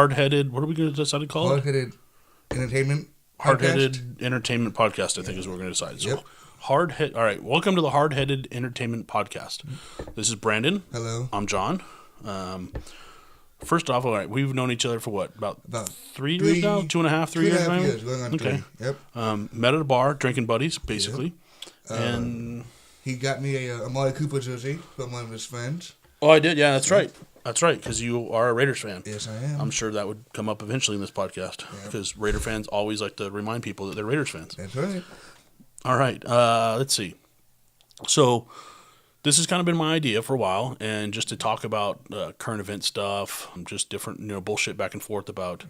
Hardheaded. What are we going to decide to call it? Hardheaded Entertainment Hardheaded Entertainment Podcast, I think is what we're going to decide. So, Yep. All right, welcome to the Hardheaded Entertainment Podcast. This is Brandon. Hello. I'm John. First off, all right, we've known each other for what, about 3 years now? 2.5, 3 years now? 2.5 years, going on Okay. 3. Yep. Met at a bar, drinking buddies, basically. And He got me a Amari Cooper jersey from one of his friends. oh, I did. Yeah, that's right. That's right, because you are a Raiders fan. Yes, I am. I'm sure that would come up eventually in this podcast, because Raider fans always like to remind people that they're Raiders fans. That's right. All right, let's see. So this has kind of been my idea for a while, and just to talk about current event stuff, just different, bullshit back and forth about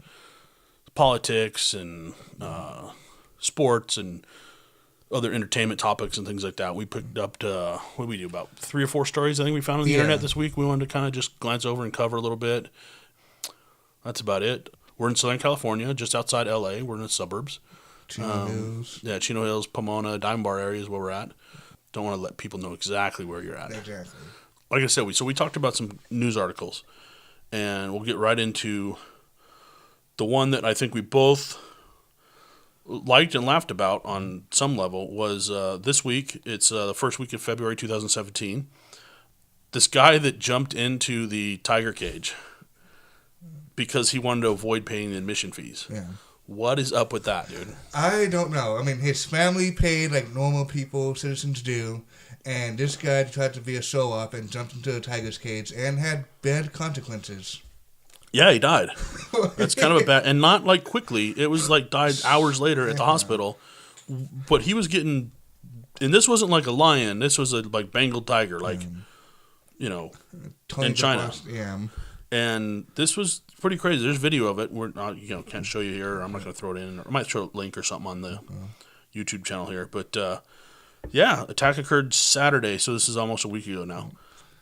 politics and sports and other entertainment topics and things like that. We picked up to, what did we do, about 3 or 4 stories I think we found on the internet this week. We wanted to kind of just glance over and cover a little bit. That's about it. We're in Southern California, just outside LA. We're in the suburbs. Chino Hills. Yeah, Chino Hills, Pomona, Diamond Bar area is where we're at. Don't want to let people know exactly where you're at. Exactly. Like I said, we talked about some news articles, and we'll get right into the one that I think we both liked and laughed about on some level was this week. It's the first week of February 2017. This guy that jumped into the tiger cage because he wanted to avoid paying the admission fees. Yeah. What is up with that, dude? I don't know. I mean, his family paid like normal people, citizens do, and this guy tried to be a show-off and jumped into a tiger's cage and had bad consequences. Yeah, he died. That's kind of a bad, and not like quickly. It was like died hours later at the hospital. But he was getting, and this wasn't like a lion. This was a like Bengal tiger, like in China. Yeah. And this was pretty crazy. There's video of it. We're not, can't show you here. I'm not going to throw it in. I might throw a link or something on the YouTube channel here. But yeah, attack occurred Saturday, so this is almost a week ago now.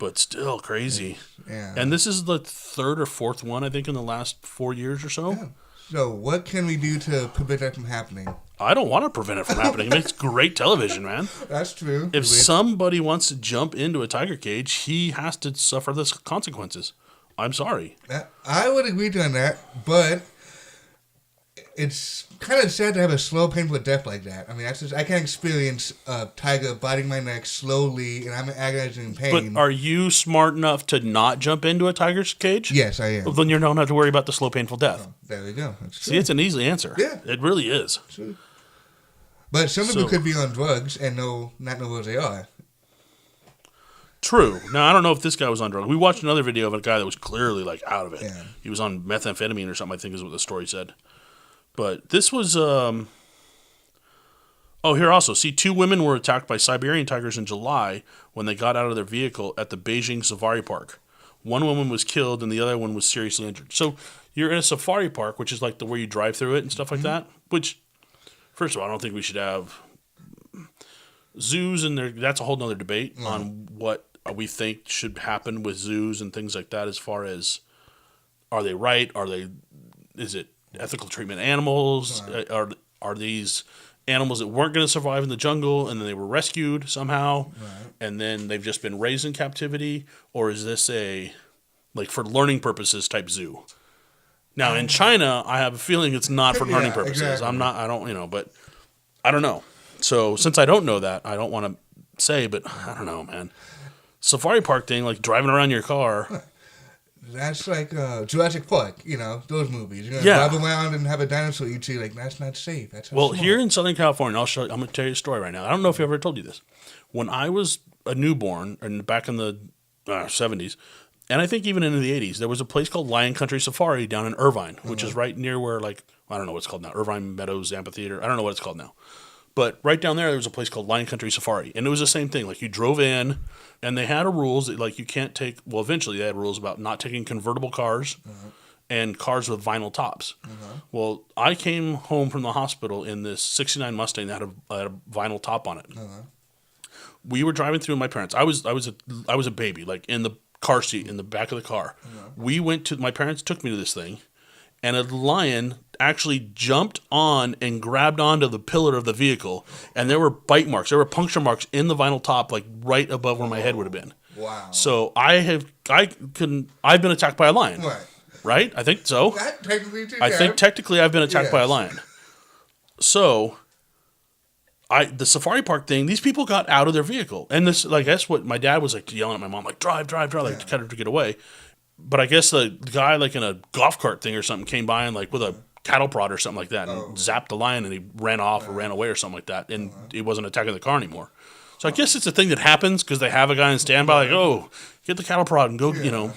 But still crazy. Yeah. And this is the 3rd or 4th one, I think, in the last 4 years or so. Yeah. So what can we do to prevent that from happening? I don't want to prevent it from happening. It makes great television, man. That's true. If somebody wants to jump into a tiger cage, he has to suffer the consequences. I'm sorry. I would agree on that, but it's kind of sad to have a slow, painful death like that. I mean, I can't experience a tiger biting my neck slowly, and I'm agonizing pain. But are you smart enough to not jump into a tiger's cage? Yes, I am. Well, then you don't have to worry about the slow, painful death. Oh, there we go. That's true. See, it's an easy answer. Yeah. It really is. True. But some people could be on drugs and not know where they are. True. Now, I don't know if this guy was on drugs. We watched another video of a guy that was clearly like out of it. Yeah. He was on methamphetamine or something, I think is what the story said. But this was, here also. See, 2 women were attacked by Siberian tigers in July when they got out of their vehicle at the Beijing Safari Park. One woman was killed and the other one was seriously injured. So you're in a safari park, which is like where you drive through it and stuff like that. Which, first of all, I don't think we should have zoos in there. That's a whole nother debate on what we think should happen with zoos and things like that. As far as, are they right? Is it ethical treatment of animals? Right. Are these animals that weren't going to survive in the jungle and then they were rescued somehow, and then they've just been raised in captivity? Or is this a, like, for learning purposes type zoo? Now, in China, I have a feeling it's not for learning purposes. Exactly. But I don't know. So since I don't know that, I don't want to say, but I don't know, man. Safari park thing, like driving around your car. That's like Jurassic Park, those movies. You're going to drive around and have a dinosaur eat you. Like, that's not safe. That's here in Southern California, I'm going to tell you a story right now. I don't know if I ever told you this. When I was a newborn, and back in the 70s, and I think even into the 80s, there was a place called Lion Country Safari down in Irvine, which is right near where, like, I don't know what it's called now, Irvine Meadows Amphitheater. I don't know what it's called now. But right down there was a place called Lion Country Safari. And it was the same thing. Like, you drove in, and they had rules that, like, you can't take... Well, eventually they had rules about not taking convertible cars and cars with vinyl tops. Well, I came home from the hospital in this 69 Mustang that had a vinyl top on it. We were driving through with my parents. I was a baby, like, in the car seat, in the back of the car. My parents took me to this thing, and a lion actually jumped on and grabbed onto the pillar of the vehicle, and there were bite marks. There were puncture marks in the vinyl top, like right above where my head would have been. Wow. So I've been attacked by a lion. Right. right? I think so. That technically too. I think technically I've been attacked by a Yes. lion. So, the safari park thing, these people got out of their vehicle. And this, like, that's what my dad was like yelling at my mom, like, drive, like, to kind of to get away. But I guess the guy, like, in a golf cart thing or something came by and, like, with a cattle prod or something like that and zapped the lion and he ran off or ran away or something like that. And he wasn't attacking the car anymore. So I guess it's a thing that happens because they have a guy in standby, like, oh, get the cattle prod and go, you know.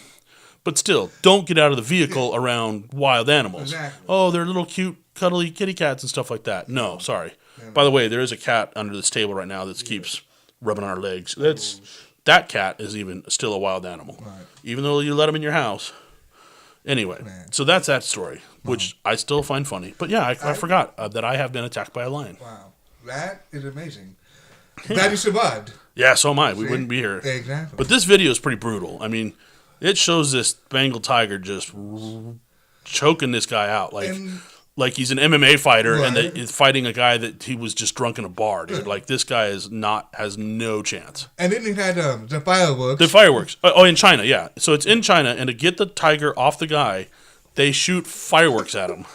But still, don't get out of the vehicle around wild animals. Exactly. Oh, they're little cute, cuddly kitty cats and stuff like that. No, sorry. By the way, there is a cat under this table right now that keeps rubbing our legs. That cat is even still a wild animal, even though you let him in your house. Anyway, so that's that story, which I still find funny. But yeah, I forgot that I have been attacked by a lion. Wow, that is amazing. Glad you survived. Yeah, so am I. We wouldn't be here. Exactly. But this video is pretty brutal. I mean, it shows this Bengal tiger just choking this guy out like he's an MMA fighter and he's fighting a guy that he was just drunk in a bar, dude. Like, this guy has no chance. And then you had the fireworks. The fireworks. Oh, in China, yeah. So it's in China, and to get the tiger off the guy, they shoot fireworks at him.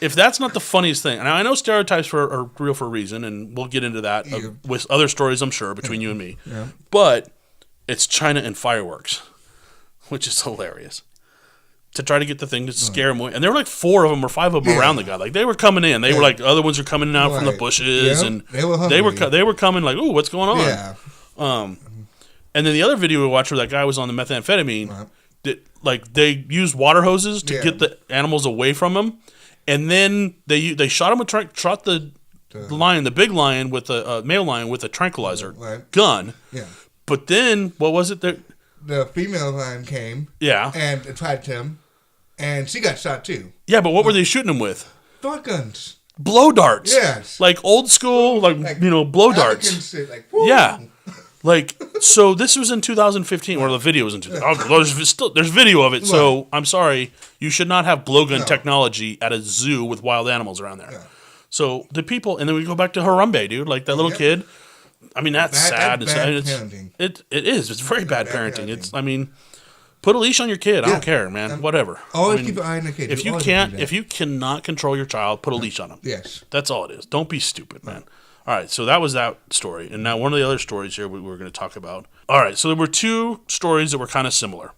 If that's not the funniest thing, and I know stereotypes are real for a reason, and we'll get into that with other stories, I'm sure, between you and me. Yeah. But it's China and fireworks, which is hilarious. To try to get the thing to scare him away. And there were like 4 of them or 5 of them around the guy. Like, they were coming in. They were like, other ones are coming out from the bushes. And they were hungry. they were coming like, ooh, what's going on? Yeah. And then the other video we watched where that guy was on the methamphetamine, that, like, they used water hoses to get the animals away from him. And then they shot him shot the lion, the big lion, with a male lion with a tranquilizer gun. Yeah. But then, what was it? The female lion came. Yeah. And attacked him. And she got shot too. Yeah, but what were they shooting him with? Dart guns. Blow darts. Yes. Like old school, like blow darts. Shit, like, yeah. Like, so this was in 2015, or the video was in 2015. There's video of it, so I'm sorry. You should not have blowgun technology at a zoo with wild animals around there. Yeah. So the people, and then we go back to Harambe, dude, like that little kid. I mean, that's sad. That's bad parenting. It is. It's very bad parenting. It's, I mean, put a leash on your kid. I don't care, man. Whatever. Always keep an eye on the kid. If you cannot control your child, put a leash on him. Yes. That's all it is. Don't be stupid, man. All right, so that was that story. And now one of the other stories here we were going to talk about. All right, so there were 2 stories that were kind of similar.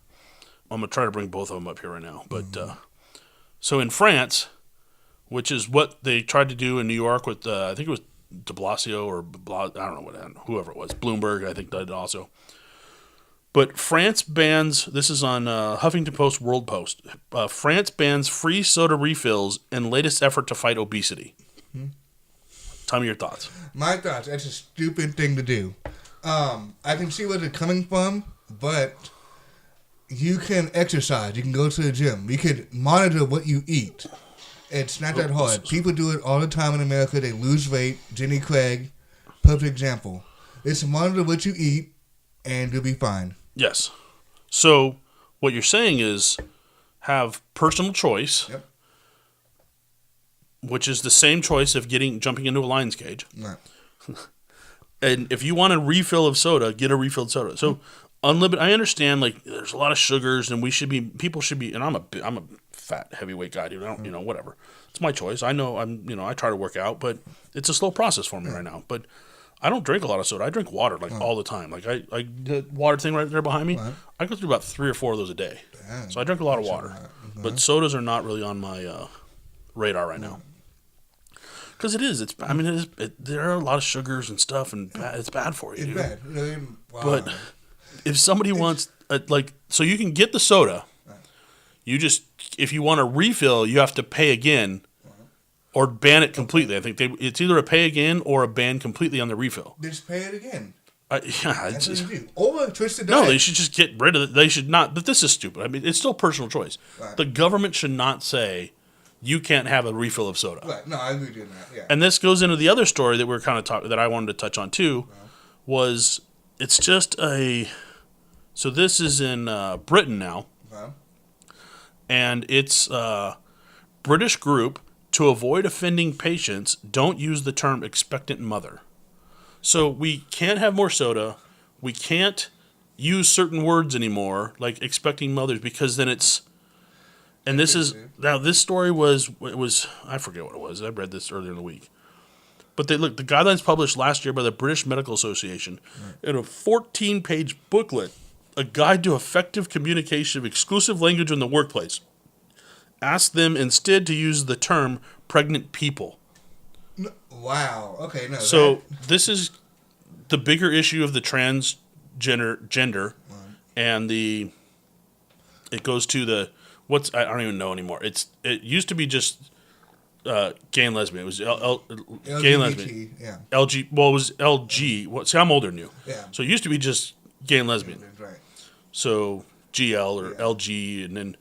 I'm going to try to bring both of them up here right now. But so in France, which is what they tried to do in New York with, I think it was de Blasio or I don't know, whoever it was. Bloomberg, I think, did also. But France bans, this is on Huffington Post World Post, France bans free soda refills in latest effort to fight obesity. Tell me your thoughts. My thoughts, that's a stupid thing to do. I can see where they're coming from, but you can exercise. You can go to the gym. You can monitor what you eat. It's not that hard. People do it all the time in America. They lose weight. Jenny Craig, perfect example. It's monitor what you eat, and you'll be fine. Yes. So what you're saying is have personal choice. Yep. Which is the same choice of jumping into a lion's cage. Right. And if you want a refill of soda, get a refilled soda. So unlimited. I understand, like, there's a lot of sugars, and people should be. And I'm a fat heavyweight guy, dude. I don't, whatever. It's my choice. I know I try to work out, but it's a slow process for me right now. But I don't drink a lot of soda. I drink water all the time. Like I the water thing right there behind me. Right. I go through about 3 or 4 of those a day. Dang. So I drink a lot of water. But sodas are not really on my radar right now. Because it is. There are a lot of sugars and stuff, and it's bad for you. It's bad. Wow. But if somebody wants, so you can get the soda. You just, if you want a refill, you have to pay again, or ban it completely. I think it's either a pay again or a ban completely on the refill. Just pay it again. That's what you do. Or twist it. No, they should just get rid of it. They should not. But this is stupid. I mean, it's still personal choice. Right. The government should not say, you can't have a refill of soda. Right. No, I agree with that. Yeah. And this goes into the other story that we're kind of that I wanted to touch on too, was it's just so this is in Britain now, and it's a British group to avoid offending patients. Don't use the term expectant mother. So we can't have more soda. We can't use certain words anymore, like expecting mothers, because then it's And this story was I forget what it was. I read this earlier in the week. But the guidelines published last year by the British Medical Association in a 14-page booklet, a guide to effective communication of exclusive language in the workplace, asked them instead to use the term pregnant people. Wow. Okay. No. So this is the bigger issue of the transgender, and it goes to the I don't even know anymore. It used to be just gay and lesbian. It was gay and lesbian. Yeah. LG. Well, it was LG. See, I'm older than you. Yeah. So it used to be just gay and lesbian. Right. So GL or LG, and then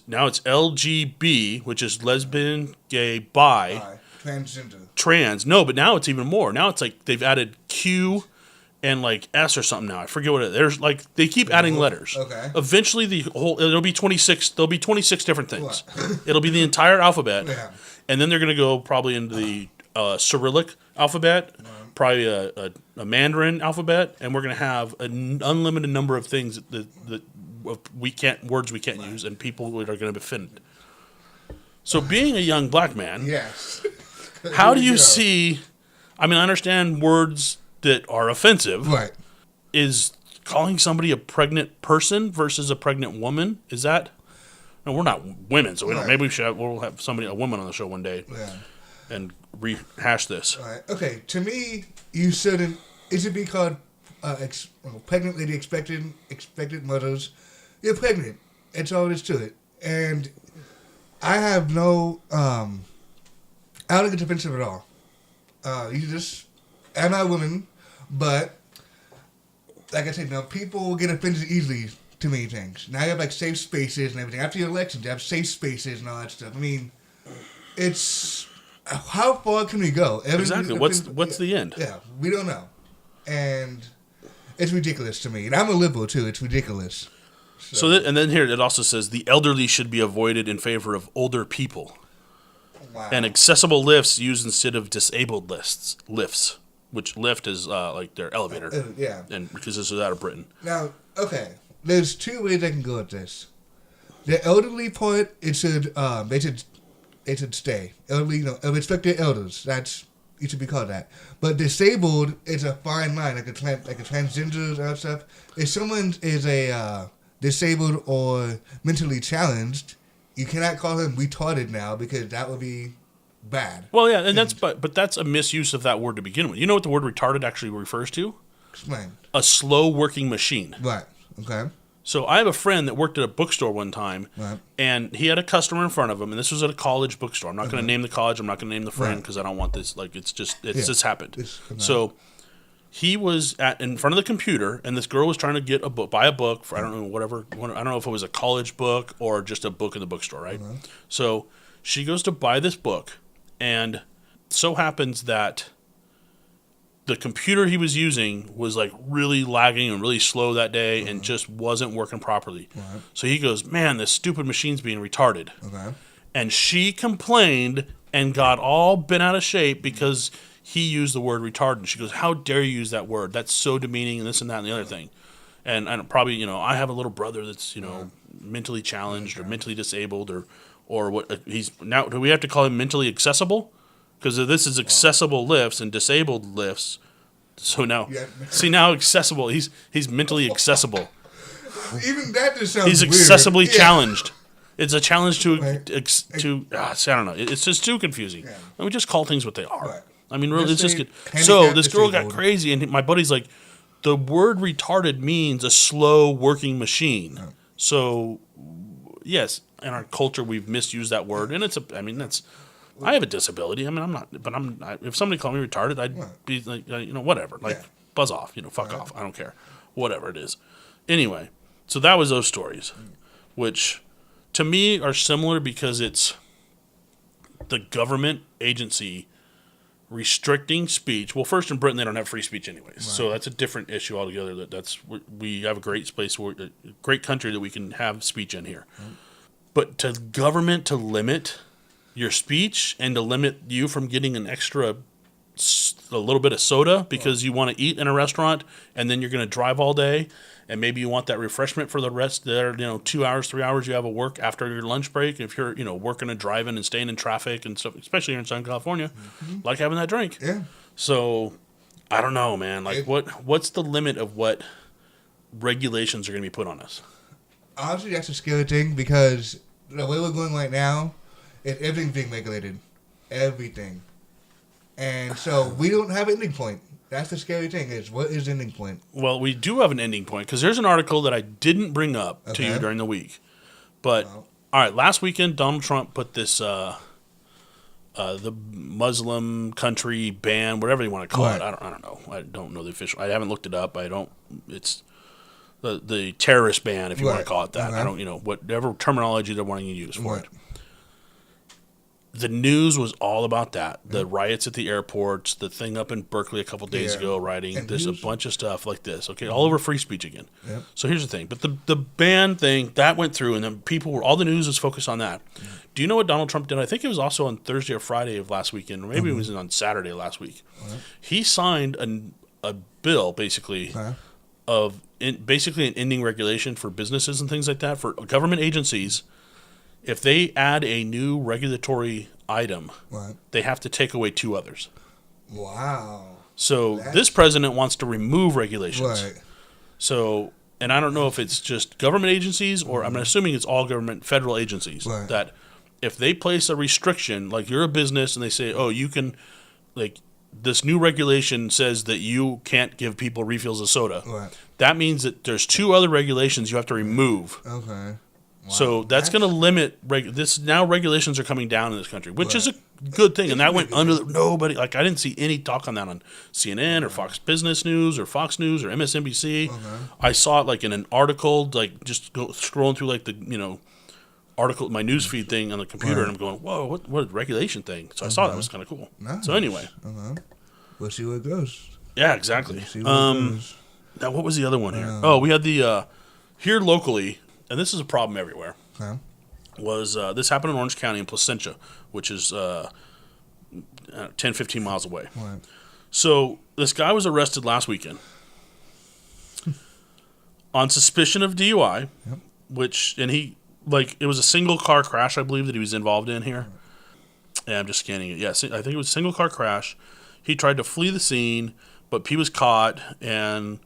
now it's LGB, which is lesbian, gay, bi, transgender. Trans. No, but now it's even more. Now it's like they've added Q and like S or something now. I forget what it is. There's like they keep adding letters. Okay. Eventually it'll be 26. There'll be 26 different things. It'll be the entire alphabet. Yeah. And then they're going to go probably into the Cyrillic alphabet, probably a Mandarin alphabet, and we're going to have an unlimited number of things that words we can't use, and people are going to be offended. So being a young black man, yes. how do you see? I mean, I understand words that are offensive. Right. Is calling somebody a pregnant person versus a pregnant woman? Is that? No, we're not women, so maybe we'll have a woman on the show one day, and rehash this. Right. Okay. To me, you shouldn't. It should be called pregnant lady, expected mothers. You're pregnant. That's all there is to it. And I have no. I don't think it's offensive at all. I'm not a woman, but like I said, people get offended easily to many things. Now you have like safe spaces and everything. After the elections, you have safe spaces and all that stuff. I mean, it's how far can we go? Exactly. What's the end? Yeah, we don't know, and it's ridiculous to me. And I'm a liberal too. It's ridiculous. And then here it also says the elderly should be avoided in favor of older people. Wow. And accessible lifts used instead of disabled lifts, which lift is like their elevator. Yeah. And because this is out of Britain. Now, okay, there's two ways I can go with this. The elderly part, they should stay. Elderly, respect elders. It should be called that. But disabled is a fine line, like a transgender and stuff. If someone is a disabled or mentally challenged, you cannot call him retarded now because that would be bad. Well, yeah, and but that's a misuse of that word to begin with. You know what the word retarded actually refers to? Explain. A slow working machine. Right. Okay. So I have a friend that worked at a bookstore one time, and he had a customer in front of him, and this was at a college bookstore. I'm not going to name the college. I'm not going to name the friend because I don't want this. Like it's just happened. So he was in front of the computer, and this girl was trying to buy a book for I don't know I don't know if it was a college book or just a book in the bookstore, right? So she goes to buy this book, and so happens that the computer he was using was like really lagging and really slow that day and just wasn't working properly. Right. So he goes, man, this stupid machine's being retarded. Okay. And she complained and got all bent out of shape because he used the word retarded. And she goes, how dare you use that word? That's so demeaning and this and that and the other thing. And probably, I have a little brother that's, mentally challenged or mentally disabled or what he's now. Do we have to call him mentally accessible? Because this is accessible lifts and disabled lifts. So now, now accessible. He's mentally accessible. Even that just sounds He's weird. Excessively challenged. It's a challenge to I don't know. It's just too confusing. Yeah. Let me just call things what they are. Right. I mean, really, it's just good. So this girl got crazy, and my buddy's like, the word retarded means a slow working machine. Oh. So, yes, in our culture, we've misused that word, and I have a disability. I mean, I'm not, but if somebody called me retarded, I'd be like, whatever. Like, buzz off, fuck off. I don't care. Whatever it is. Anyway, so that was those stories, which to me are similar because it's the government agency restricting speech. Well, first in Britain, they don't have free speech anyways. Right. So that's a different issue altogether. We have a great place, a great country that we can have speech in here. Mm. But to government to limit your speech and to limit you from getting an extra a little bit of soda because you want to eat in a restaurant and then you're going to drive all day and maybe you want that refreshment for the rest there, 2 hours, 3 hours you have a work after your lunch break. If you're, working and driving and staying in traffic and stuff, especially here in Southern California, like having that drink. Yeah. So I don't know, man. Like what's the limit of what regulations are going to be put on us? Honestly, that's a scary thing because the way we're going right now, everything's being regulated. Everything. And so we don't have an ending point. That's the scary thing is, what is the ending point? Well, we do have an ending point because there's an article that I didn't bring up to you during the week. But, all right, last weekend, Donald Trump put this, the Muslim country ban, whatever you want to call it. I don't know. I don't know the official. I haven't looked it up. It's the terrorist ban, if you want to call it that. I don't, whatever terminology they're wanting to use for it. The news was all about that. The riots at the airports, the thing up in Berkeley a couple days ago, rioting. There's a bunch of stuff like this. Okay, all over free speech again. Yep. So here's the thing. But the ban thing, that went through, and then all the news was focused on that. Do you know what Donald Trump did? I think it was also on Thursday or Friday of last weekend, or maybe it was on Saturday last week. He signed a bill, basically, basically an ending regulation for businesses and things like that, for government agencies. If they add a new regulatory item, they have to take away 2 others. Wow. So this president wants to remove regulations. Right. So, and I don't know if it's just government agencies or I'm assuming it's all government federal agencies that if they place a restriction, like you're a business and they say, oh, you can, like this new regulation says that you can't give people refills of soda. Right. That means that there's 2 other regulations you have to remove. Okay. Wow. So that's going to limit this. Now regulations are coming down in this country, which is a good thing. And that went under nobody. Like I didn't see any talk on that on CNN or Fox Business News or Fox News or MSNBC. I saw it like in an article, like just scrolling through like the article, my newsfeed thing on the computer, and I'm going, whoa, what regulation thing? So I saw that was kind of cool. Nice. So anyway, we'll see where it goes. Yeah, exactly. Now what was the other one here? We had the here locally. And this is a problem everywhere, was this happened in Orange County in Placentia, which is 10, 15 miles away. Right. So this guy was arrested last weekend on suspicion of DUI, and it was a single car crash, I believe, that he was involved in here. Yeah, I'm just scanning it. Yes, I think it was a single car crash. He tried to flee the scene, but he was caught and...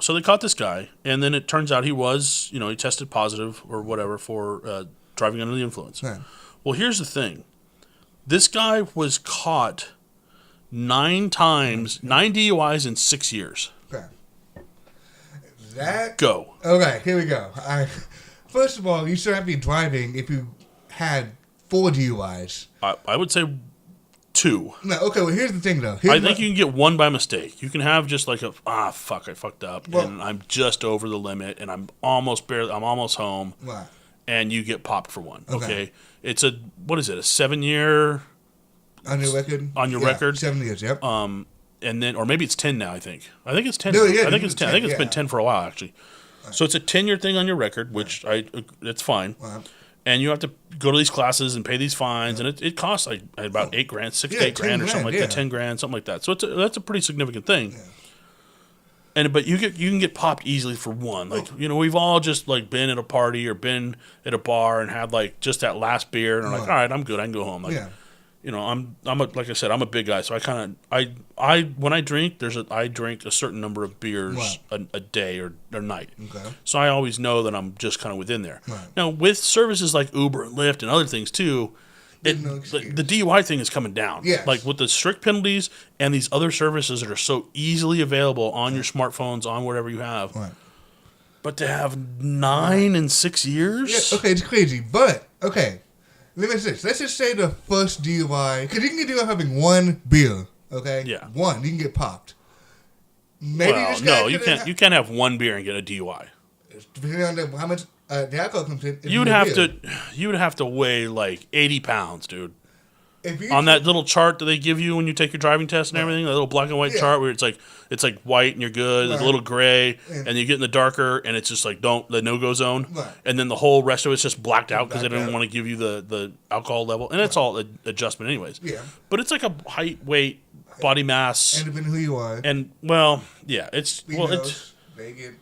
so they caught this guy, and then it turns out he was, he tested positive or whatever for driving under the influence. Yeah. Well, here's the thing. This guy was caught 9 times, 9 DUIs in 6 years. Okay. Go. Okay, here we go. First of all, you shouldn't have to be driving if you had 4 DUIs. I would say 2. No, okay, well, here's the thing, though. I think you can get 1 by mistake. You can have just like I fucked up, and I'm just over the limit, and I'm almost home, right. And you get popped for 1. Okay. It's a 7-year... On your record? On your record. 7 years, yep. And then, or maybe it's 10 now, I think. I think it's 10. No, yeah, I think it's 10. I think it's been 10 for a while, actually. Right. So it's a 10-year thing on your record, which it's fine. Right. And you have to go to these classes and pay these fines, and it costs like about $8,000, $6,000 to $8,000 or something like that, $10,000, something like that. So that's a pretty significant thing. Yeah. But you can get popped easily for 1. Like we've all just like been at a party or been at a bar and had like just that last beer, and I'm like, all right, I'm good, I can go home. Like, like I said, I'm a big guy, so I when I drink, I drink a certain number of beers a day or night. Okay. So I always know that I'm just kind of within there. Right. Now with services like Uber and Lyft and other things too, the DUI thing is coming down. Yes. Like with the strict penalties and these other services that are so easily available on your smartphones, on whatever you have. Right. But to have 9 in 6 years? Yeah, okay, it's crazy. But okay. Let's just say the first DUI, because you can get DUI having 1 beer, okay? Yeah. 1, you can get popped. Maybe you can't. You can't have 1 beer and get a DUI. Depending on how much the alcohol comes in. You would have to weigh like 80 pounds, dude. On that little chart that they give you when you take your driving test and everything, that little black and white chart where it's like white and you're good, there's a little gray, and you get in the darker and it's just like the no-go zone, and then the whole rest of it's just blacked out because they didn't want to give you the alcohol level, and it's all adjustment anyways. Yeah. But it's like a height, weight, body mass, and depending who you are, and it's they get.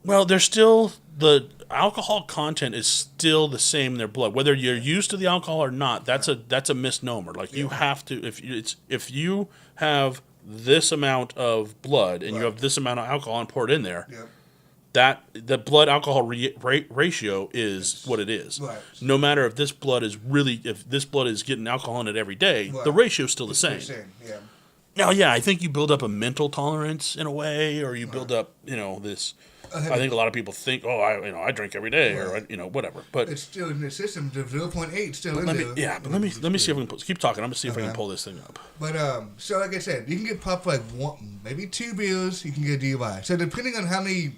Well, there's still the alcohol content is still the same in their blood, whether you're used to the alcohol or not. That's a misnomer. Like you have to if you have this amount of blood and you have this amount of alcohol and pour it in there, that the blood alcohol ratio is what it is. Right. No matter if this blood is getting alcohol in it every day, the ratio is still the same. Now, I think you build up a mental tolerance in a way, or you build up this. I think a lot of people think, I drink every day, or whatever. But it's still in the system. The 0.8 still in there. Yeah, but let me see if we can keep talking. I'm gonna see if I can pull this thing up. But so like I said, you can get popped for like maybe 2 beers. You can get a DUI. So depending on how many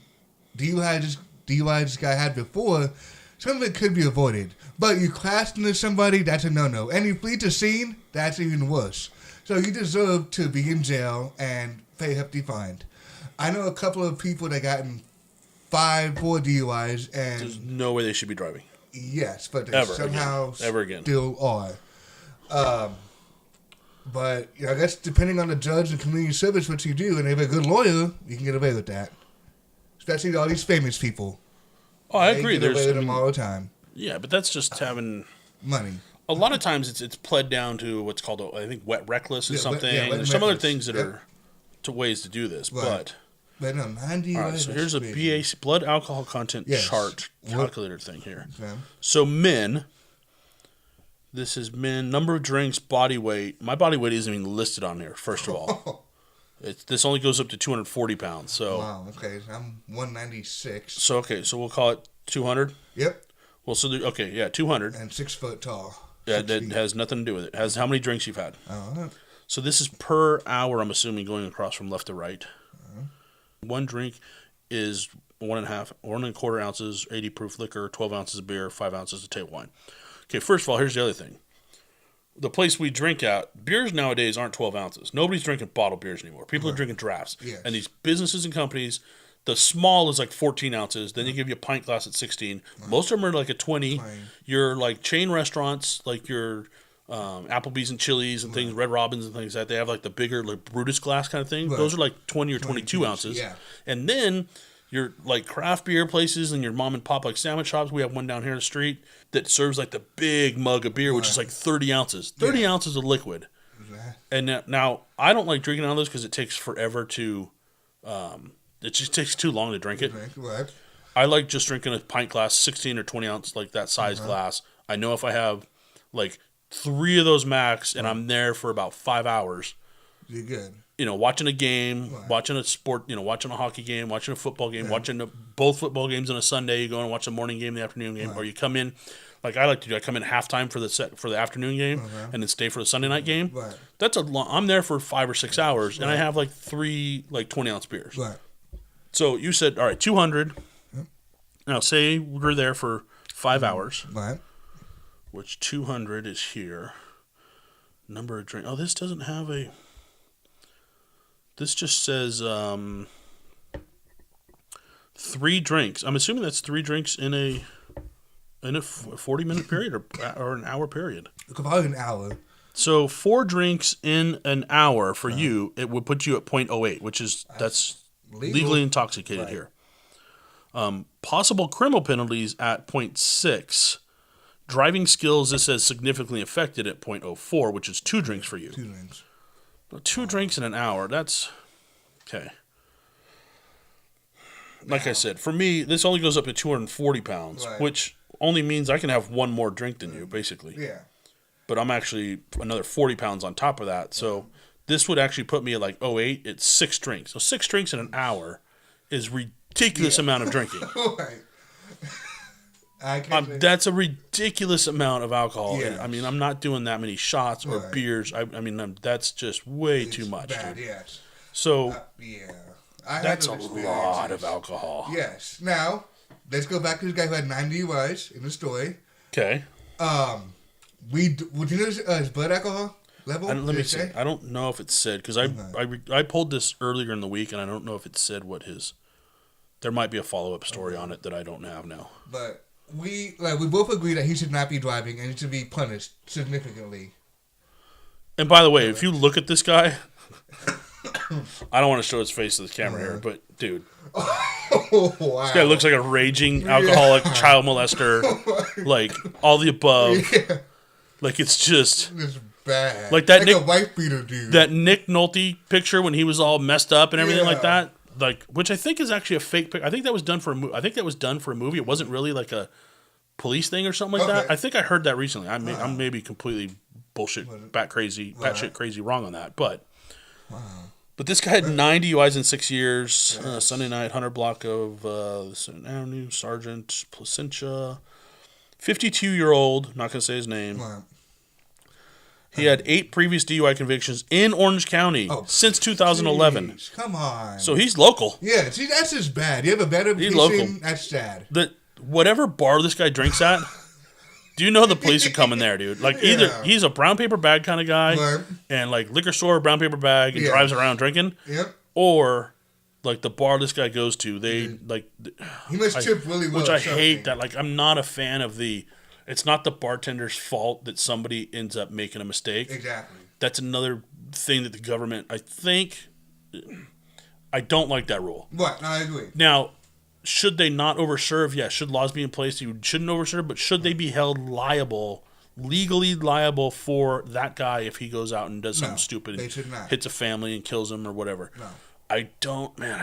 DUIs this guy had before, some of it could be avoided. But you crashed into somebody, that's a no-no. And you flee the scene, that's even worse. So you deserve to be in jail and pay a hefty fine. I know a couple of people that got in 4 DUIs, and there's no way they should be driving. Yes, but they somehow still are. But I guess depending on the judge and community service, what you do, and if you have a good lawyer, you can get away with that. Especially all these famous people. Oh, I agree. They get away with them all the time. Yeah, but that's just having money. A lot of times it's pled down to what's called I think wet reckless or something. There's some other things that are to ways to do this, but. But no, 90. All right, so here's a BAC blood alcohol content chart calculator thing here. Okay. So men, this is men, number of drinks, body weight. My body weight isn't even listed on here. First of all, this only goes up to 240 pounds. So wow, okay, I'm 196. So so we'll call it 200. Yep. Well, so 200 and 6 foot tall. Yeah, that has nothing to do with it. It has how many drinks you've had. So this is per hour. I'm assuming going across from left to right. One drink is 1.25 ounces, 80 proof liquor, 12 ounces of beer, 5 ounces of table wine. Okay, first of all, here's the other thing. The place we drink at, beers nowadays aren't 12 ounces. Nobody's drinking bottled beers anymore. People are drinking drafts. Yes. And these businesses and companies, the small is like 14 ounces. Then they give you a pint glass at 16. Most of them are like a 20. Your like chain restaurants, like your Applebee's and Chili's and things, Red Robins and things like that, they have like the bigger like Brutus glass kind of thing. Those are like 20 or 22 ounces. Yeah. And then your like craft beer places and your mom and pop like sandwich shops. We have one down here in the street that serves like the big mug of beer, which is like 30 ounces. 30 ounces of liquid. And now I don't like drinking out of those because it takes forever to, it just takes too long to drink it. I like just drinking a pint glass, 16 or 20 ounce, like that size glass. I know if I have like 3 of those max, and I'm there for about 5 hours. You're good. Watching a game, watching a sport, watching a hockey game, watching a football game, watching both football games on a Sunday. You go and watch the morning game, the afternoon game, or you come in, like I like to do. I come in halftime for the afternoon game, and then stay for the Sunday night game. That's I'm there for 5 or 6 hours, and I have like 3 like 20-ounce beers. So you said, all right, 200. Now say we're there for 5 hours. Which 200 is here. Number of drinks. Oh, this doesn't have a. This just says 3 drinks. I'm assuming that's 3 drinks in a 40-minute period or an hour period. About an hour. So 4 drinks in an hour for you, it would put you at 0.08, which is that's legally intoxicated here. Possible criminal penalties at 0.6. Driving skills, this says significantly affected at 0.04, which is 2 drinks for you. 2 drinks. 2 drinks in an hour, that's... Okay. Like I said, for me, this only goes up to 240 pounds, which only means I can have one more drink than you, basically. Yeah. But I'm actually another 40 pounds on top of that, so this would actually put me at like 0.8. It's 6 drinks. So 6 drinks in an hour is ridiculous amount of drinking. That's a ridiculous amount of alcohol. Yes. I mean, I'm not doing that many shots or beers. I mean, that's just way too much. Bad, yes. So, that's a lot of alcohol. Yes. Now, let's go back to this guy who had 9 DUIs in the story. Okay. Would you know his blood alcohol level? Let me see. I don't know if it said, because I pulled this earlier in the week, and I don't know if it said what his. There might be a follow-up story on it that I don't have now. But we both agree that he should not be driving and he should be punished significantly. And by the way, if you look at this guy, I don't want to show his face to the camera here, but dude, oh, wow. This guy looks like a raging alcoholic, child molester, like all the above. Yeah. Like it's just it's bad. Like that like Nick, a wife beater dude. That Nick Nolte picture when he was all messed up and everything like that. Like, which I think is actually a fake picture. I think that was done for a movie. I think that was done for a movie. It wasn't really like a police thing or something like that. I think I heard that recently. I'm maybe completely batshit crazy wrong on that. But this guy had 9 DUIs in 6 years. Yes. Sunday night, 100 block of Avenue, Sergeant, Placentia. 52-year-old. Not gonna say his name. Wow. He had 8 previous DUI convictions in Orange County since 2011. Geez, come on. So he's local. Yeah, see, that's just bad. You have a bad reputation, local. That's sad. Whatever bar this guy drinks at, do you know the police are coming there, dude? Like, either he's a brown paper bag kind of guy, and like liquor store, brown paper bag, and drives around drinking, or like the bar this guy goes to, they like. He must tip really well. Which I hate that. Like, I'm not a fan of the. It's not the bartender's fault that somebody ends up making a mistake. Exactly. That's another thing that the government, I think, I don't like that rule. What? No, I agree. Now, should they not overserve? Yes. Should laws be in place? You shouldn't overserve, but should they be held legally liable for that guy if he goes out and does something stupid they should not. Hits a family and kills them or whatever? No. I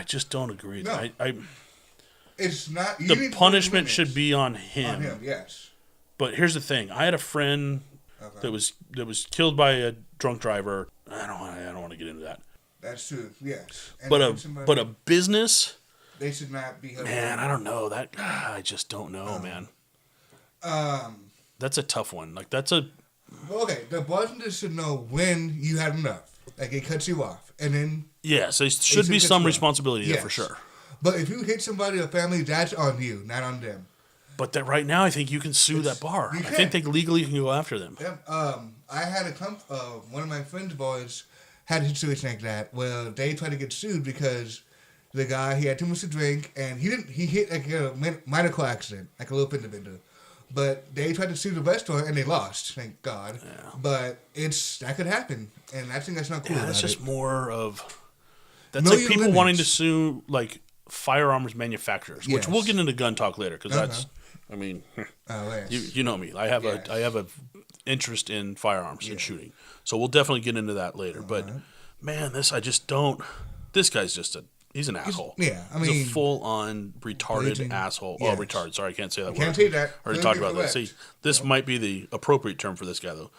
just don't agree. No. It's not. The punishment should be on him. On him, yes. But here's the thing: I had a friend that was killed by a drunk driver. I don't want to get into that. That's true. Yes. And but a business. They should not be. Man, I don't know that. I just don't know, man. That's a tough one. Like that's a. Okay, the bartender should know when you had enough. Like it cuts you off, and then. Yes, there should be some responsibility there for sure. But if you hit somebody or family, that's on you, not on them. But that right now, I think you can sue that bar. I think they legally can go after them. Yeah, I had one of my friends' boys had a situation like that where they tried to get sued because the guy, he had too much to drink and he hit like a minor car accident, like a little fender bender. But they tried to sue the restaurant and they lost, thank God. Yeah. But that could happen, and I think that's not cool. Yeah, that's just more of that's like people limits. Wanting to sue like firearms manufacturers, which we'll get into gun talk later because that's. I mean, you know me. I have a interest in firearms and shooting, so we'll definitely get into that later. But man, I just don't. This guy's just he's an asshole. Yeah, I mean, he's a full-on retarded asshole. Yes. Oh, retarded. Sorry, I can't say that word. Can't say that. I already talked about that. See, this might be the appropriate term for this guy, though.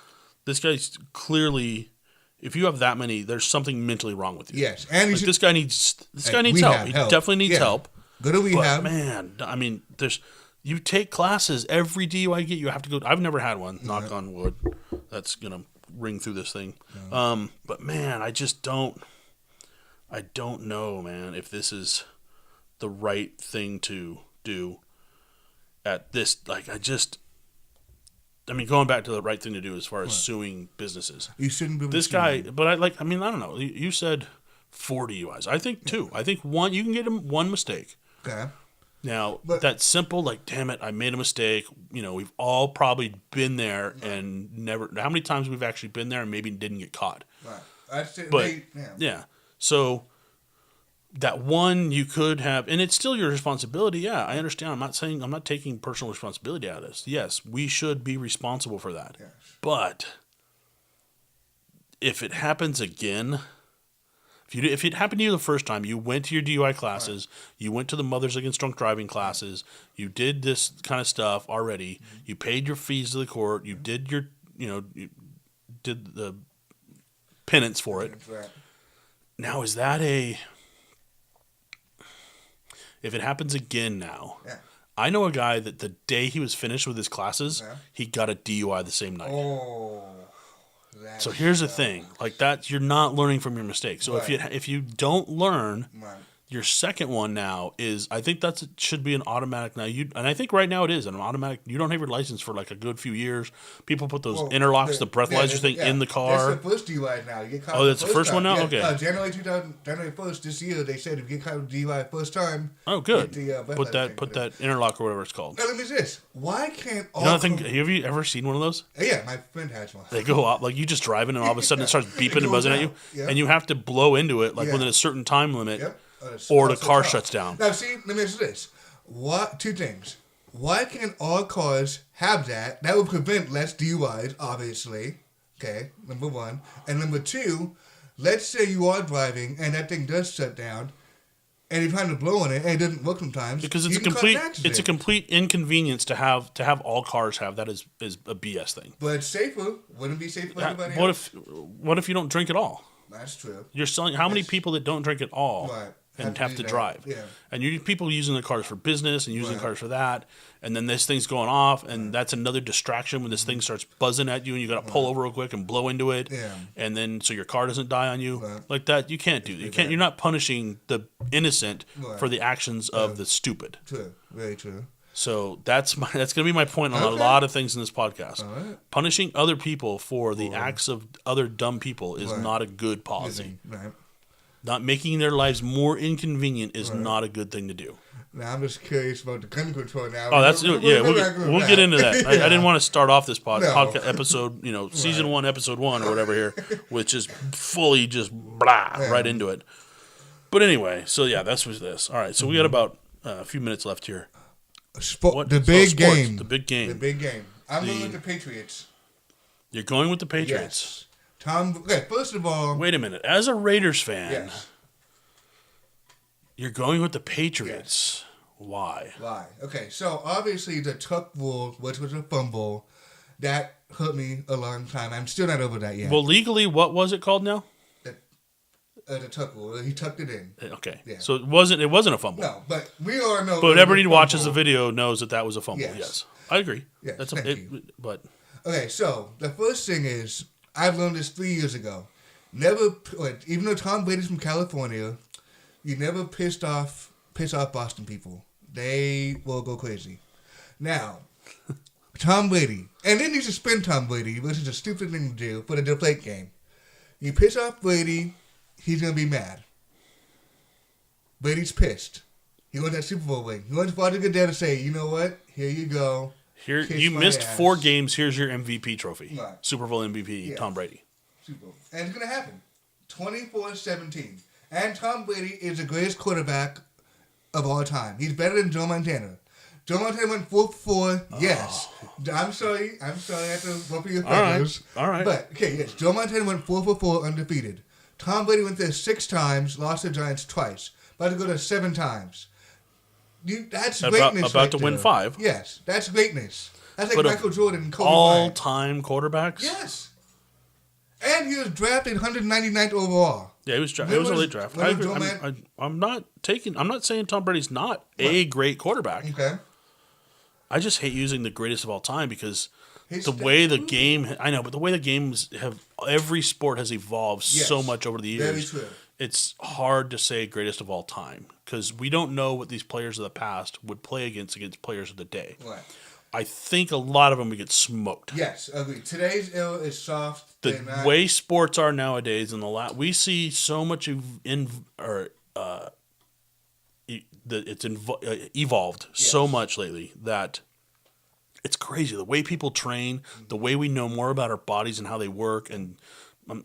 This guy's clearly. If you have that many, there's something mentally wrong with you. Yes, and this guy needs help. He definitely needs help. Go to rehab. But man, I mean, you take classes every DUI you have to go. I've never had one. Knock on wood. That's gonna ring through this thing. No. But man, I just don't. I don't know, man, if this is the right thing to do. At this, I mean, going back to the right thing to do as far as suing businesses. You shouldn't be. This guy, but I don't know. You said 4 DUIs. I think 2. I think 1. You can get him 1 mistake. Okay. Now, that simple, like, damn it, I made a mistake. You know, we've all probably been there and never. How many times we've actually been there and maybe didn't get caught? Right. But yeah. So that 1 you could have, and it's still your responsibility. Yeah, I understand. I'm not taking personal responsibility out of this. Yes, we should be responsible for that. Yes. But if it happens again. If it happened to you the first time, you went to your DUI classes, you went to the Mothers Against Drunk Driving classes, you did this kind of stuff already, you paid your fees to the court, you did you did the penance for it. Right. Now, is that if it happens again now, I know a guy that the day he was finished with his classes, he got a DUI the same night. Oh. So here's the thing, like that, you're not learning from your mistakes. So if you don't learn, Your second one now is, I think that should be an automatic now. And I think right now it is an automatic. You don't have your license for like a good few years. People put those interlocks, the breathalyzer thing in the car. That's the first DUI now. You get caught that's the first one now? Yeah. Okay. January 1st this year, they said if you get caught with DUI first time. Oh, good. Put Get that interlock or whatever it's called. Now, let me say this. Why can't all... Have you ever seen one of those? Yeah, my friend has one. They go out, like you just driving and all of a sudden it starts beeping and buzzing at you. Yeah. And you have to blow into it like within a certain time limit. Yep. Or the car shuts down. Now, see, let me ask you this. Two things. Why can't all cars have that? That would prevent less DUIs, obviously. Okay, number one. And number two, let's say you are driving and that thing does shut down and you're trying to blow on it and it doesn't work sometimes. Because it's a complete inconvenience to have all cars have that is a BS thing. But it's safer. Wouldn't it be safer for everybody else? What if you don't drink at all? That's true. You're selling how many people that don't drink at all? Right. And have to drive. Yeah. And you people using the cars for business and using cars for that. And then this thing's going off and that's another distraction when this thing starts buzzing at you and you got to pull over real quick and blow into it. Yeah. And then so your car doesn't die on you. Like that, you can't do that. You're not punishing the innocent for the actions of the stupid. True. Very true. So that's going to be my point on a lot of things in this podcast. Right. Punishing other people for the acts of other dumb people is not a good policy. Right. Not making their lives more inconvenient is not a good thing to do. Now I'm just curious about the gun control now. Oh, that's we'll get into that. I didn't want to start off this podcast episode, season 1, episode 1 or whatever here, which is fully just right into it. But anyway, so yeah, that's was this. All right, so we got about a few minutes left here. The big game. The big game. The big game. I'm going with the Patriots. You're going with the Patriots. Yes. Okay, first of all... Wait a minute. As a Raiders fan, yes. You're going with the Patriots. Yes. Why? Okay, so obviously the tuck rule, which was a fumble, that hurt me a long time. I'm still not over that yet. Well, legally, what was it called now? The tuck rule. He tucked it in. Okay. Yeah. So it wasn't a fumble. No, but we all know... But everybody who watches the video knows that was a fumble. Yes. I agree. Yes, But... Okay, so the first thing is... I've learned this 3 years ago. Even though Tom Brady's from California, you never piss off Boston people. They will go crazy. Now, Tom Brady, and then you suspend Tom Brady, which is a stupid thing to do for the deflate game. You piss off Brady, he's gonna be mad. Brady's pissed. He wants that Super Bowl ring. He wants Father Goodell to say, you know what? Here you go. Here, you missed 4 games. Here's your MVP trophy. Right. Super Bowl MVP, Tom Brady. Super Bowl. And it's going to happen. 24-17. And Tom Brady is the greatest quarterback of all time. He's better than Joe Montana. Joe Montana went 4-4. Yes. I'm sorry. I have to go for your fingers. All right. But, okay, yes. Joe Montana went 4-4 undefeated. Tom Brady went there 6 times, lost to the Giants twice. About to go there 7 times. That's greatness. About to win 5. Yes, that's greatness. That's like Michael Jordan and Kobe Bryant. All-time quarterbacks? Yes. And he was drafted 199th overall. Yeah, he was drafted. It was a late draft. I'm not saying Tom Brady's not a great quarterback. Okay. I just hate using the greatest of all time because the way the game every sport has evolved so much over the years. Very true. It's hard to say greatest of all time because we don't know what these players of the past would play against players of the day. Right. I think a lot of them would get smoked. Yes, agreed. Today's era is soft. The way sports are nowadays, we see so much it's evolved so much lately that it's crazy. The way people train, the way we know more about our bodies and how they work, and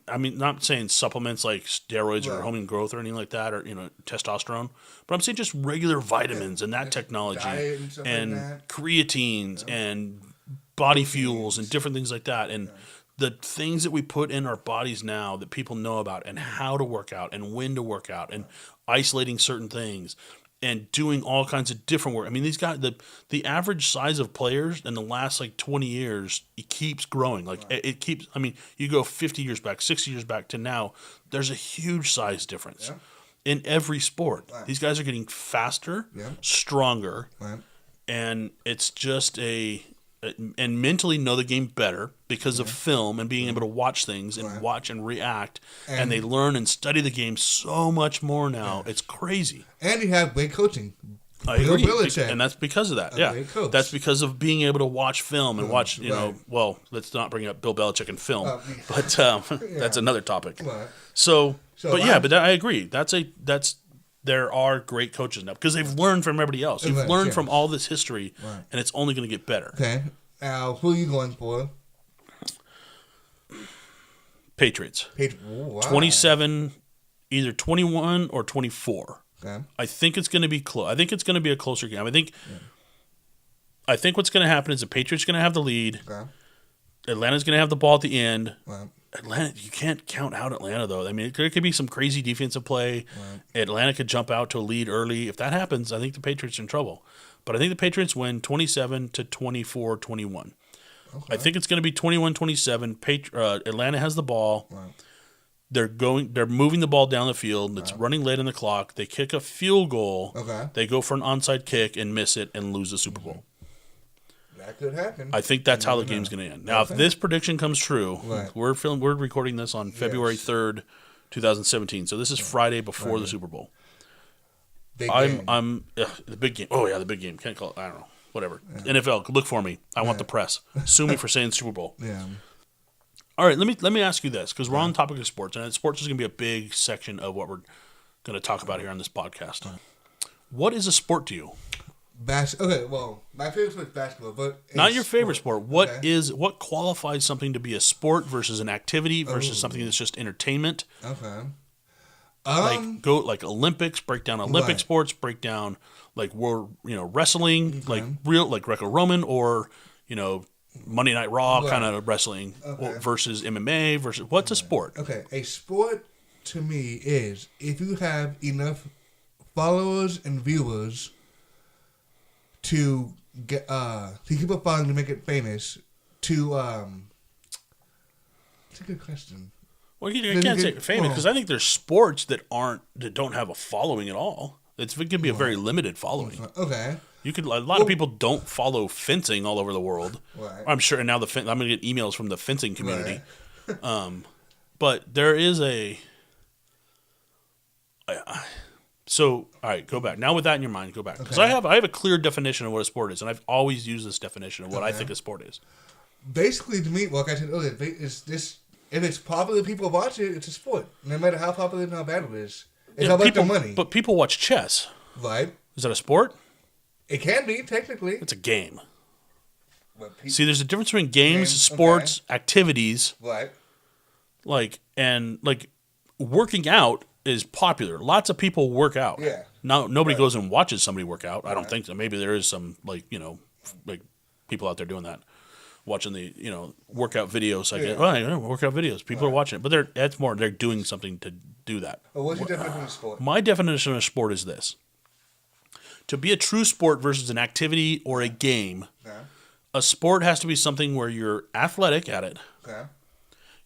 I mean, not saying supplements like steroids or hormone growth or anything like that, or testosterone, but I'm saying just regular vitamins and that technology and creatines and body fuels and different things like that, and the things that we put in our bodies now that people know about and how to work out and when to work out and isolating certain things and doing all kinds of different work. I mean, these guys, the average size of players in the last 20 years, it keeps growing. It keeps, I mean, you go 50 years back, 60 years back to now, there's a huge size difference in every sport. Right. These guys are getting faster, stronger, and it's just a and mentally know the game better because of film and being able to watch things and watch and react. And they learn and study the game so much more now. It's crazy. And you have great coaching. I agree. And that's because of that. Great coach. That's because of being able to watch film and watch, well, let's not bring up Bill Belichick and film, but that's another topic. Right. But I agree. There are great coaches now because they've learned from everybody else. You've learned from all this history, and it's only going to get better. Okay. Now, who are you going for? Patriots. Wow. 27, either 21 or 24. Okay. I think it's going to be close. I think it's going to be a closer game. I think what's going to happen is the Patriots are going to have the lead. Okay. Atlanta's going to have the ball at the end. Right. Atlanta, you can't count out Atlanta, though. I mean, there could be some crazy defensive play. Right. Atlanta could jump out to a lead early. If that happens, I think the Patriots are in trouble. But I think the Patriots win 27 to 24-21. Okay. I think it's going to be 21-27. Atlanta has the ball. Right. They're moving the ball down the field. It's running late on the clock. They kick a field goal. Okay. They go for an onside kick and miss it and lose the Super Bowl. That could happen. I think that's how the game's going to end. Now, if this prediction comes true, we're recording this on February 3rd, 2017. So this is Friday before the Super Bowl. The big game. Oh yeah, the big game. Can't call it. I don't know. Whatever. Yeah. NFL, look for me. I want the press. Sue me for saying Super Bowl. Yeah. All right. Let me ask you this because we're on the topic of sports, and sports is going to be a big section of what we're going to talk about here on this podcast. What is a sport to you? Okay, well, my favorite sport is basketball, but not your favorite sport. What qualifies something to be a sport versus an activity versus something that's just entertainment? Okay. Like Olympics, break down Olympic sports, break down like world, wrestling, like real like Greco-Roman or Monday Night Raw kind of wrestling versus MMA versus what's a sport? Okay, a sport to me is if you have enough followers and viewers to get to keep a following to make it famous. It's a good question. Well, I can't say famous because I think there's sports that don't have a following at all. It could be a very limited following. Okay. A lot of people don't follow fencing all over the world. Right. I'm sure, and now I'm going to get emails from the fencing community. Right. But there is So, all right, go back. Now with that in your mind, go back. Because I have a clear definition of what a sport is, and I've always used this definition of what I think a sport is. Basically, to me, like I said earlier, if it's popular, people watch it, it's a sport. No matter how popular and how bad it is. It's about the money. But people watch chess. Right. Is that a sport? It can be, technically. It's a game. See, there's a difference between games, sports, activities. Right. Working out is popular. Lots of people work out. Yeah. Now nobody goes and watches somebody work out. I don't think so. Maybe there is some people out there doing that, watching the workout videos. Workout videos. People are watching it, but they're doing something to do that. Well, what's your definition of sport? My definition of sport is this: to be a true sport versus an activity or a game. Okay. A sport has to be something where you're athletic at it. Okay.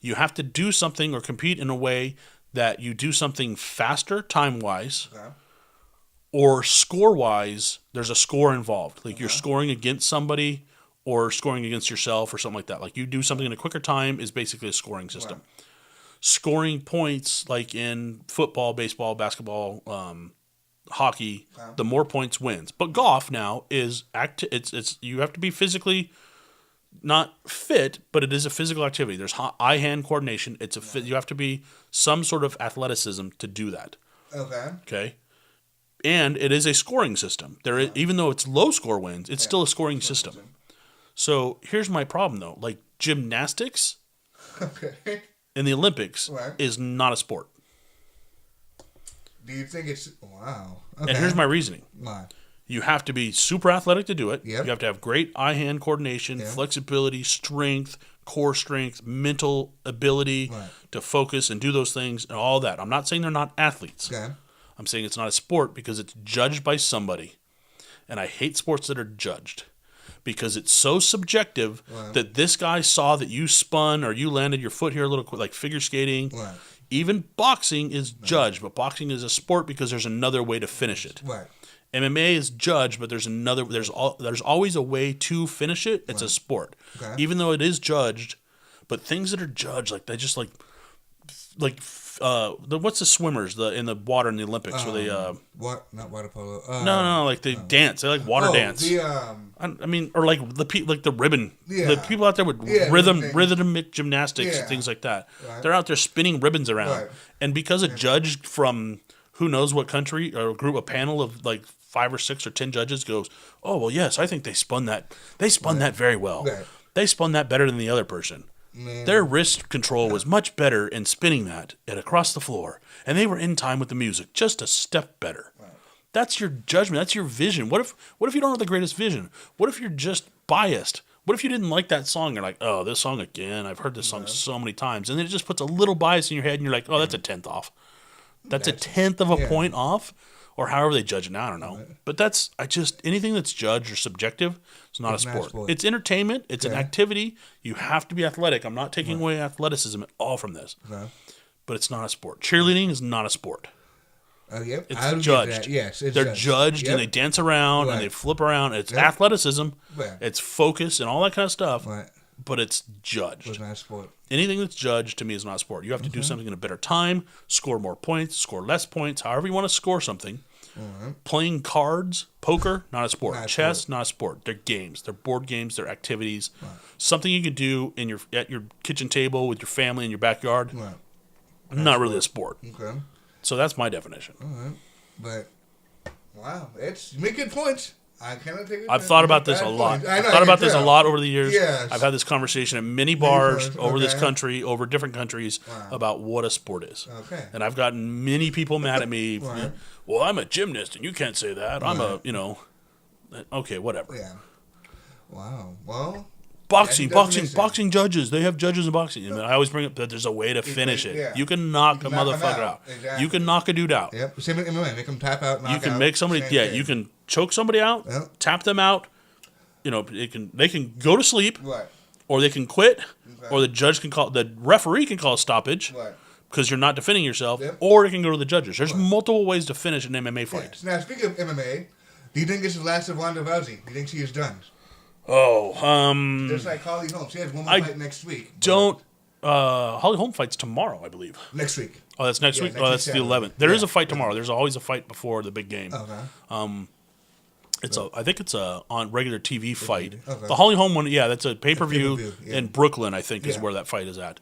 You have to do something or compete in a way that you do something faster time-wise or score-wise. There's a score involved. Like you're scoring against somebody or scoring against yourself or something like that. Like you do something in a quicker time is basically a scoring system. Right. Scoring points like in football, baseball, basketball, hockey, the more points wins. But golf now is it's you have to be physically not fit, but it is a physical activity. There's eye-hand coordination. You have to be some sort of athleticism to do that. Okay. And it is a scoring system. Even though it's low score wins, it's still a scoring system. So here's my problem though. Like gymnastics in the Olympics is not a sport. Do you think it's wow? And here's my reasoning. Why? You have to be super athletic to do it. Yep. You have to have great eye-hand coordination, flexibility, strength, core strength, mental ability to focus and do those things and all that. I'm not saying they're not athletes. Okay. I'm saying it's not a sport because it's judged by somebody. And I hate sports that are judged because it's so subjective that this guy saw that you spun or you landed your foot here a little quick, like figure skating. Right. Even boxing is judged, but boxing is a sport because there's another way to finish it. Right. MMA is judged, but there's always a way to finish it. It's a sport, even though it is judged. But things that are judged, like they just like what's the swimmers in the water in the Olympics where they what, not water polo. No, like they dance. They like water dance. I mean, or like the ribbon. Yeah. The people out there with rhythmic gymnastics and things like that. Right. They're out there spinning ribbons around, right. And because a judge from who knows what country or a panel of like 5 or 6 or 10 judges goes, oh well, yes, I think they spun that. They spun that very well. Right. They spun that better than the other person. Man. Their wrist control was much better in spinning that and across the floor, and they were in time with the music, just a step better. Right. That's your judgment. That's your vision. What if you don't have the greatest vision? What if you're just biased? What if you didn't like that song? You're like, oh, this song again. I've heard this song so many times, and then it just puts a little bias in your head, and you're like, oh, that's a 10th off. That's a 10th of a point off. Or however they judge it now, I don't know. Right. But anything that's judged or subjective, it's not a sport. It's entertainment. It's an activity. You have to be athletic. I'm not taking away athleticism at all from this. No. But it's not a sport. Cheerleading is not a sport. Yep. It's judged. Yes, they're judged and they dance around and they flip around. It's athleticism. Right. It's focus and all that kind of stuff. Right. But it's judged. It's not a sport. Anything that's judged to me is not a sport. You have to do something in a better time, score more points, score less points, however you want to score something. Playing cards, poker, not a sport. Chess, not a sport. They're games. They're board games. They're activities. Right. Something you can do at your kitchen table with your family in your backyard. Right. Not really a sport. Okay. So that's my definition. All right. But wow, you make good points. I kind of take it. I've thought about this a lot. I've thought about this a lot over the years. Yes. I've had this conversation at many bars over this country, over different countries, about what a sport is. Okay. And I've gotten many people mad at me. Right. Well, I'm a gymnast, and you can't say that. I'm okay, whatever. Yeah. Wow. Well. Boxing judges. They have judges in boxing. And I always bring up that there's a way to finish it. Yeah. You can knock a motherfucker out. Exactly. You can knock a dude out. Yep. Same with MMA. Make them tap out, knock out. You can make somebody, you can choke somebody out, tap them out. They can go to sleep, right. Or they can quit, or the referee can call a stoppage. Right. Because you're not defending yourself, or it can go to the judges. There's multiple ways to finish an MMA fight. Yeah. Now, speaking of MMA, do you think this is the last of Ronda Rousey? Do you think she is done? Just like Holly Holm. She has one more fight next week. Holly Holm fights tomorrow, I believe. Next week. Oh, that's next week? That's the 11th. There is a fight tomorrow. There's always a fight before the big game. Okay. I think it's a on regular TV fight. Okay. The Holly Holm one, that's a pay-per-view in Brooklyn, I think, is where that fight is at.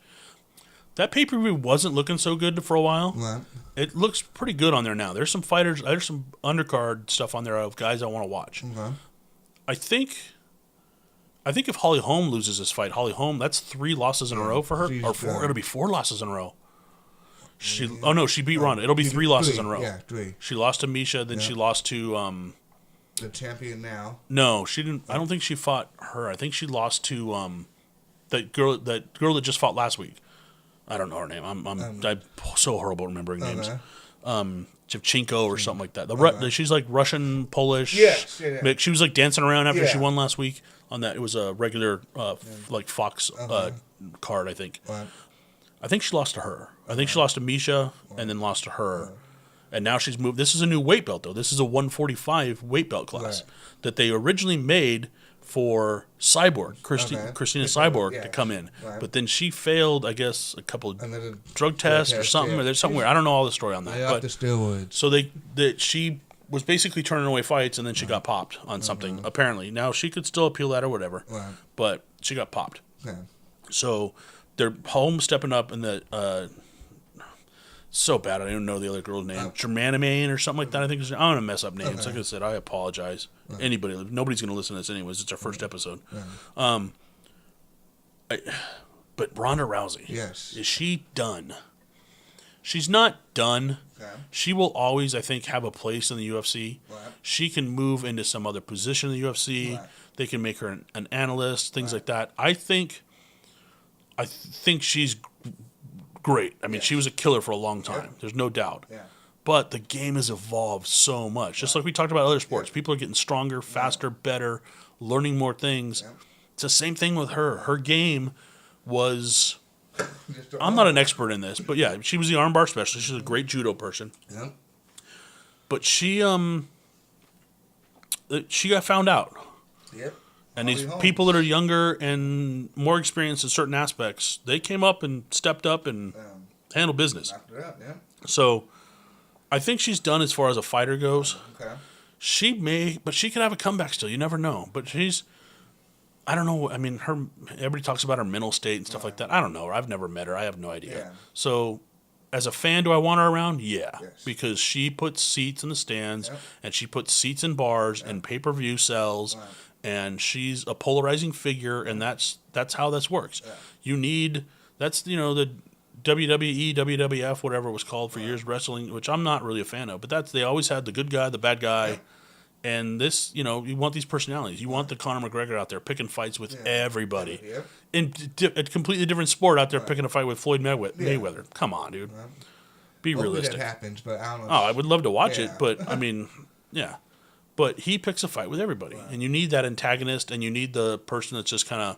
That pay-per-view wasn't looking so good for a while. Right. It looks pretty good on there now. There's some fighters, there's some undercard stuff on there of guys I want to watch. Okay. I think if Holly Holm loses this fight, that's 3 losses in a row for her, or 4. It'll be 4 losses in a row. She beat Ronda. It'll be 3 losses in a row. Yeah, 3. She lost to Misha, then she lost to the champion now. No, she didn't. I don't think she fought her. I think she lost to that girl that just fought last week. I don't know her name. I'm so horrible at remembering names. Shevchenko or something like that. She's like Russian, Polish. Yes. Yeah. She was like dancing around after she won last week on that. It was a regular like Fox card, I think. Right. I think she lost to her. I think she lost to Misha and then lost to her. And now she's moved. This is a new weight belt, though. This is a 145 weight belt class that they originally made for Cyborg, Christina Cyborg, to come in. Right. But then she failed, I guess, a couple of drug tests or something. Or there's somewhere. I don't know all the story on that. But the steroids. So she was basically turning away fights, and then she got popped on something, apparently. Now, she could still appeal that or whatever, but she got popped. Yeah. So they're home stepping up in the... so bad, I don't even know the other girl's name. Germanimane or something like that, I think. I'm going to mess up names. Like I said, I apologize. Nobody's going to listen to this anyways. It's our first episode. But Ronda Rousey, is she done? She's not done. Okay. She will always, I think, have a place in the UFC. Right. She can move into some other position in the UFC. Right. They can make her an analyst, things like that. I think she's great. I mean, she was a killer for a long time. Yeah. There's no doubt. Yeah. But the game has evolved so much. Just like we talked about other sports. People are getting stronger, faster, better, learning more things. Yeah. It's the same thing with her. Her game was... I'm not an expert in this, but she was the armbar specialist. She's a great judo person. Yeah. But she she got found out. Yep. And these Holm. people that are younger and more experienced in certain aspects, they came up and stepped up and handled business. Knocked it out, yeah. So I think she's done as far as a fighter goes. Okay. She may, but she could have a comeback still. You never know. But I don't know. I mean, everybody talks about her mental state and stuff like that. I don't know her. I've never met her. I have no idea. Yeah. So as a fan, do I want her around? Yeah. Yes. Because she puts seats in the stands Yep. and she puts seats in bars and pay-per-view sells. Right. And she's a polarizing figure, and that's how this works. Yeah. You need the WWE, WWF, whatever it was called for years, wrestling, which I'm not really a fan of. But they always had the good guy, the bad guy, Yeah. and this, you want these personalities. You want the Conor McGregor out there picking fights with everybody. Yep. In a completely different sport out there picking a fight with Floyd Mayweather. Come on, dude. Be Hopefully realistic. that happens, but I don't know. Oh, I would love to watch it, Yeah. but I mean, yeah. But he picks a fight with everybody, and you need that antagonist, and you need the person that's just kind of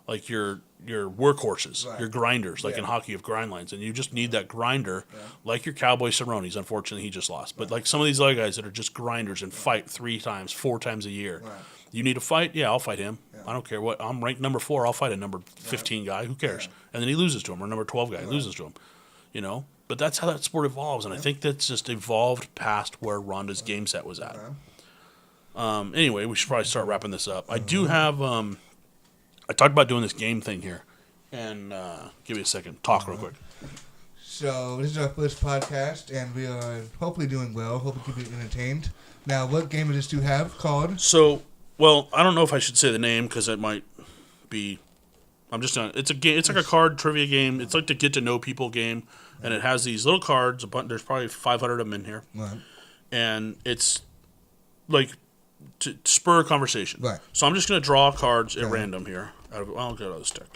like your workhorses, your grinders, like in hockey, you have grind lines, and you just need that grinder, like your Cowboy Cerrone's. Unfortunately, he just lost, but like some of these other guys that are just grinders and fight 3 times, 4 times a year. Right. You need to fight? Yeah, I'll fight him. I don't care what. I'm ranked number 4. I'll fight a number 15 guy. Who cares? And then he loses to him, or number 12 guy loses to him. But that's how that sport evolves, and I think that's just evolved past where Ronda's game set was at. Anyway, we should probably start wrapping this up. I do have. I talked about doing this game thing here, and give me a second. Talk real quick. So this is our first podcast, and we are hopefully doing well. Hopefully keep you entertained. Now, what game does you have called? So, well, I don't know if I should say the name because it might be. I'm just gonna. It's a game. It's like a card trivia game. It's like the get to know people game, and it has these little cards. There's probably 500 of them in here, and it's like to spur a conversation. Right. So I'm just gonna draw cards at random here. I'll get out of the stick.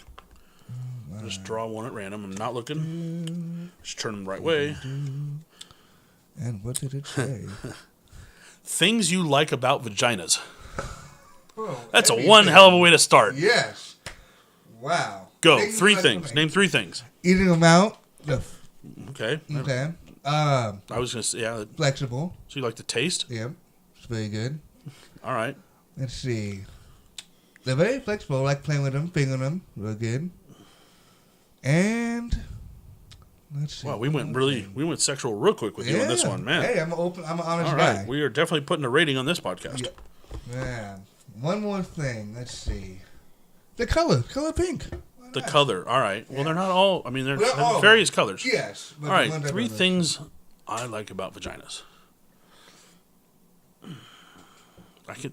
Just draw one at random. I'm not looking. Just turn them the right way. And what did it say? Things you like about vaginas. Oh, That's one hell of a way to start. Yes. Wow. Go. Things 3 you like things. about- Name 3 things. Eating them out. Okay. Okay. I was gonna say, yeah. Flexible. So you like the taste? Yep. It's very good. All right. Let's see. They're very flexible. I like playing with them, fingering them. Real good. And let's see. Wow, we went sexual real quick with you on this one, man. Hey, I'm an honest All guy. right, we are definitely putting a rating on this podcast. Yeah. One more thing. Let's see. The color pink. Why The not? color. All right. Well, they're not all. I mean, they're Well, all of various colors. Yes. But All right. the one that 3 was- things I like about vaginas.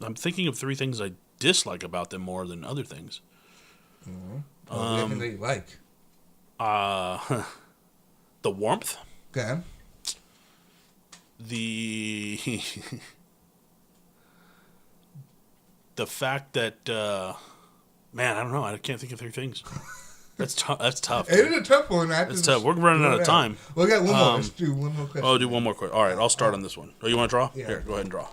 I'm thinking of 3 things I dislike about them more than other things. Anything that you like. The warmth. Okay. The fact that man, I don't know. I can't think of 3 things. That's tough. That's tough. It is a tough one. It's tough. We're running out of time. We got one more. Let's do one more question. Oh, do one more question. All right, I'll start on this one. Oh, you want to draw? Yeah. Here, go ahead and draw.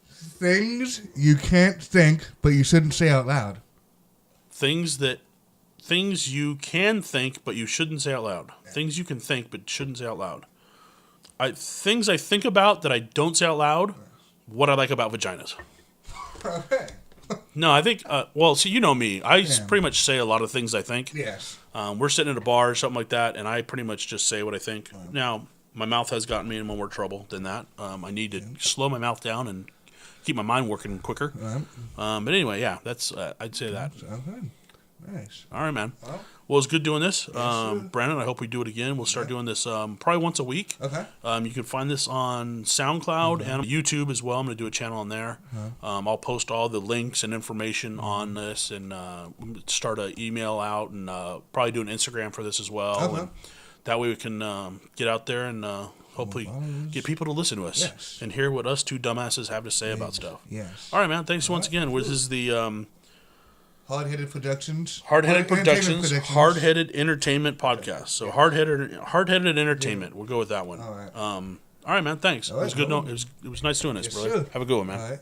Things you can't think, but you shouldn't say out loud. Things you can think, but you shouldn't say out loud. Things you can think, but shouldn't say out loud. Things I think about that I don't say out loud. What I like about vaginas. Okay. No, I think. Well, see, you know me. I pretty much say a lot of things I think. Yes. We're sitting at a bar or something like that, and I pretty much just say what I think. Now, my mouth has gotten me in more trouble than that. I need to slow my mouth down and keep my mind working quicker. But anyway, yeah, that's I'd say that. Okay. Nice. All right, man. Well, it's good doing this. Brandon, I hope we do it again. We'll start doing this probably once a week. Okay. You can find this on SoundCloud and YouTube as well. I'm going to do a channel on there. I'll post all the links and information on this and start an email out and probably do an Instagram for this as well. Okay. And that way we can get out there and hopefully get people to listen to us and hear what us 2 dumbasses have to say about stuff. Yes. All right, man. Thanks once again. This is the... Hardheaded Productions. Hardheaded Productions, Hardheaded Entertainment Podcast. So Hardheaded Entertainment. We'll go with that one. All right. All right, man. Thanks. It was good. It was nice doing this, Yes, brother. sir. Have a good one, man. All right.